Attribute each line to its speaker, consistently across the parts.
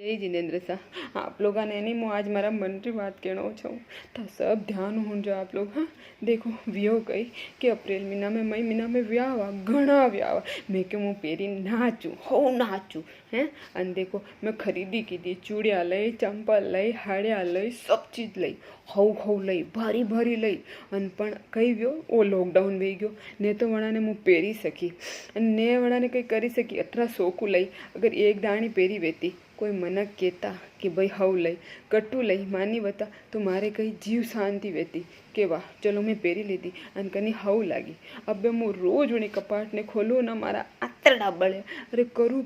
Speaker 1: जय जिनेन्द्र साहब, आप लोग ने नहीं मैं आज मारा मन की बात कहना छूँ तो सब ध्यान हो जाओ आप लोग। हाँ देखो वियो गई कि अप्रैल महीना में मई महीना में व्याह हुआ घना व्याह हुआ मैं कि हूँ पेरी नाचूँ हो नाचूँ हैं। अन देखो मैं खरीदी की थी चूड़िया लई चंपल लई हाड़िया लई सब चीज़ लई हऊ लई भारी भारी लई अन पण कई व्यो ओ लॉकडाउन वी गयो ने तो वणा ने हूँ पेरी सकी ने वणा ने कई करी सकी अतरा सोकू लई अगर एक दाणी पेरी वेती कोई मनक कहता कि भाई हव लई कट्टू लई मानी बता तो मारे कहीं जीव शांति वेती के वाह चलो मैं पेरी लीधी अन कनी हव लागी। अब मैं रोज उन्हें कपाट ने खोलूँ ना मारा आतरड़ा बळे अरे करूँ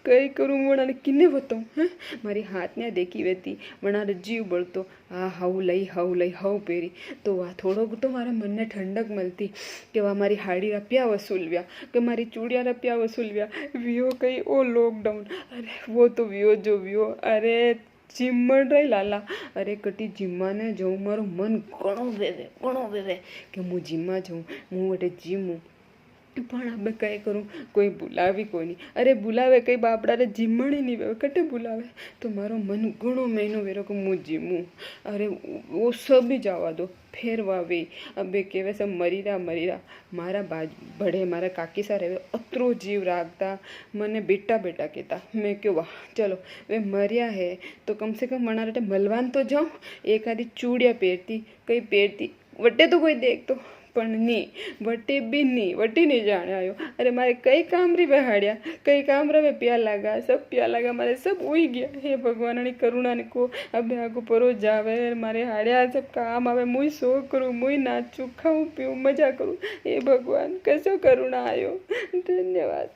Speaker 1: कई करूँ वणाने किन्ने बताऊँ हैं मारी हाथ ने देखी वेती वणारे जीव बळतो आ हव लई हव पेरी तो वाह थोड़ो तो मारा मन ने ठंडक मलती कि वाह मारी हाड़ी रुपया वसूलव्या कि मारी चूड़िया रुपया वसूलव्या वियो कई ओ लॉकडाउन अरे वो तो वियो जो वियो अरे जिम्मण रही लाला अरे कटी जिम्मा ने जाऊँ मारो मन घणो वेवे कि हूँ जिम्मा जाऊँ हूँ वटे जिमूँ पण अब कई करूँ कोई बुलावी कोई नहीं अरे बुलावे कई बापड़ा रे जिम्मणी नहीं वे कटे बुलावे तो मारो मन घणो महीनो वेरो को मुँह जिमूँ अरे वो सब भी जावा दो फेर वावे अबे केवे सब मरीरा मारा बाज बढ़े मारा काकी सा रहे अतरो जीव रागता मने बेटा बेटा कहता मैं क्यों वाह चलो वे मरिया है तो कम से कम मना रटे मलवान तो जाऊँ एक आधी चूड़िया पेरती कई पेरती वटे तो कोई देख तो पण नहीं वटी नहीं जाने आयो अरे मारे कई काम री बहाड़िया कई काम रे प्या लगा मारे सब उई गया हे भगवान ने करुणा ने को अब आगो परो जावे मारे हाड़िया सब काम आवे मुई सो करूँ मुई नाचू खाऊं पीऊं मजा करूँ हे भगवान कैसो करुणा आयो धन्यवाद।